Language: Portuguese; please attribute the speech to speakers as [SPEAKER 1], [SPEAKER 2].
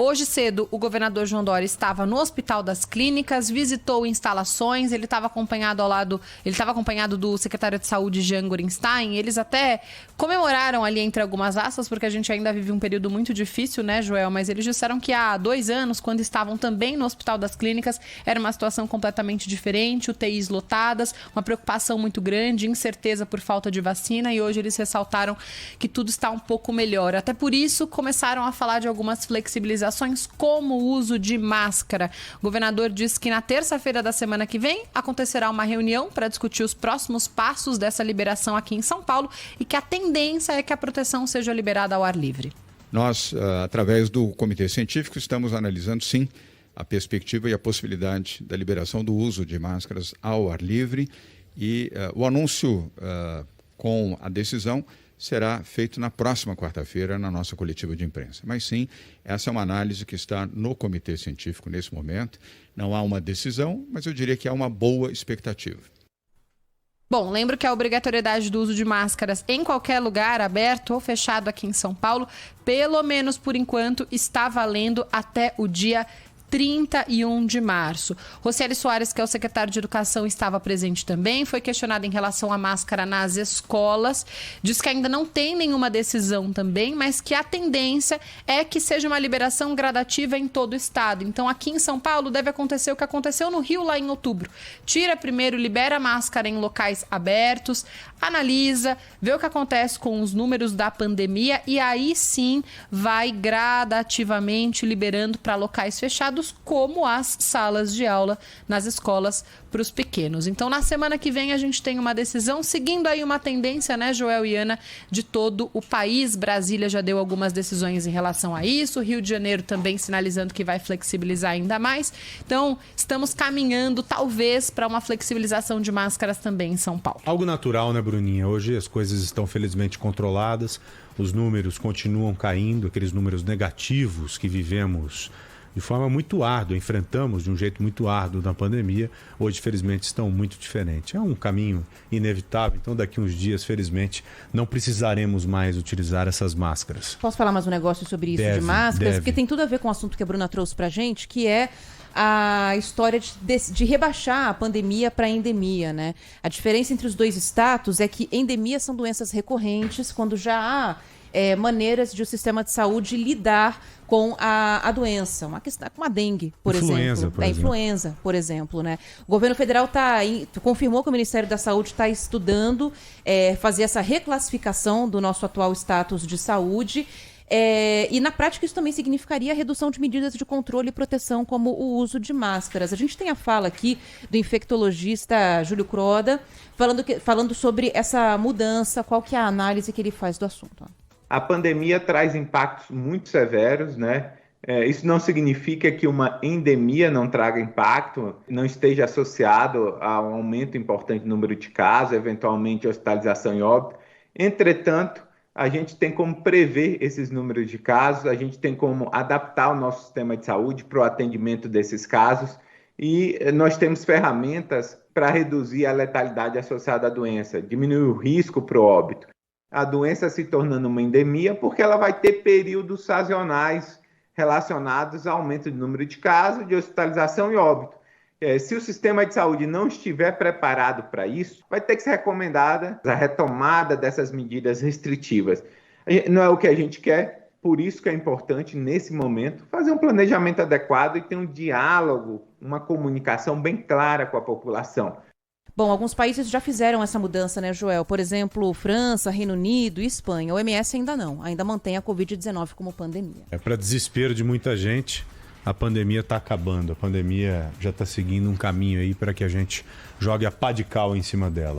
[SPEAKER 1] Hoje cedo, o governador João Dória estava no Hospital das Clínicas, visitou instalações, ele estava acompanhado do secretário de Saúde, Jean Gorenstein. Eles até comemoraram ali entre algumas aspas, porque a gente ainda vive um período muito difícil, né, Joel? Mas eles disseram que há 2 anos, quando estavam também no Hospital das Clínicas, era uma situação completamente diferente, UTIs lotadas, uma preocupação muito grande, incerteza por falta de vacina, e hoje eles ressaltaram que tudo está um pouco melhor. Até por isso, começaram a falar de algumas flexibilizações, como o uso de máscara. O governador disse que na terça-feira da semana que vem acontecerá uma reunião para discutir os próximos passos dessa liberação aqui em São Paulo e que a tendência é que a proteção seja liberada ao ar livre.
[SPEAKER 2] Nós, através do Comitê Científico, estamos analisando, sim, a perspectiva e a possibilidade da liberação do uso de máscaras ao ar livre e o anúncio com a decisão será feito na próxima quarta-feira, na nossa coletiva de imprensa. Mas sim, essa é uma análise que está no Comitê Científico nesse momento. Não há uma decisão, mas eu diria que há uma boa expectativa.
[SPEAKER 1] Bom, lembro que a obrigatoriedade do uso de máscaras em qualquer lugar, aberto ou fechado aqui em São Paulo, pelo menos por enquanto, está valendo até o dia 31 de março. Rocieli Soares, que é o secretário de Educação, estava presente também, foi questionado em relação à máscara nas escolas, diz que ainda não tem nenhuma decisão também, mas que a tendência é que seja uma liberação gradativa em todo o estado. Então, aqui em São Paulo, deve acontecer o que aconteceu no Rio lá em outubro. Tira primeiro, libera a máscara em locais abertos, analisa, vê o que acontece com os números da pandemia e aí sim vai gradativamente liberando para locais fechados, como as salas de aula nas escolas para os pequenos. Então, na semana que vem, a gente tem uma decisão, seguindo aí uma tendência, né, Joel e Ana, de todo o país. Brasília já deu algumas decisões em relação a isso, Rio de Janeiro também sinalizando que vai flexibilizar ainda mais. Então, estamos caminhando, talvez, para uma flexibilização de máscaras também em São Paulo.
[SPEAKER 3] Algo natural, né, Bruninha? Hoje as coisas estão felizmente controladas, os números continuam caindo, aqueles números negativos que vivemos de forma muito árdua, enfrentamos de um jeito muito árduo na pandemia, hoje felizmente estão muito diferentes. É um caminho inevitável, então daqui uns dias, felizmente, não precisaremos mais utilizar essas máscaras.
[SPEAKER 4] Posso falar mais um negócio sobre isso de máscaras? Porque tem tudo a ver com o assunto que a Bruna trouxe pra gente, que é a história de rebaixar a pandemia para a endemia, né? A diferença entre os dois status é que endemias são doenças recorrentes, quando já há maneiras de o sistema de saúde lidar com a doença, uma questão como a dengue, por exemplo. Influenza, por exemplo, né? O governo federal confirmou que o Ministério da Saúde está estudando fazer essa reclassificação do nosso atual status de saúde. E na prática isso também significaria a redução de medidas de controle e proteção, como o uso de máscaras. A gente tem a fala aqui do infectologista Júlio Croda, falando sobre essa mudança, qual que é a análise que ele faz do assunto.
[SPEAKER 5] A pandemia traz impactos muito severos, né? Isso não significa que uma endemia não traga impacto, não esteja associado a um aumento importante no número de casos, eventualmente hospitalização e óbito. Entretanto, a gente tem como prever esses números de casos, a gente tem como adaptar o nosso sistema de saúde para o atendimento desses casos e nós temos ferramentas para reduzir a letalidade associada à doença, diminuir o risco para o óbito. A doença se tornando uma endemia porque ela vai ter períodos sazonais relacionados ao aumento do número de casos, de hospitalização e óbito. Se o sistema de saúde não estiver preparado para isso, vai ter que ser recomendada a retomada dessas medidas restritivas. Não é o que a gente quer, por isso que é importante, nesse momento, fazer um planejamento adequado e ter um diálogo, uma comunicação bem clara com a população.
[SPEAKER 4] Bom, alguns países já fizeram essa mudança, né, Joel? Por exemplo, França, Reino Unido e Espanha. O OMS ainda não, ainda mantém a Covid-19 como pandemia.
[SPEAKER 3] Para desespero de muita gente, a pandemia está acabando. A pandemia já está seguindo um caminho aí para que a gente jogue a pá de cal em cima dela.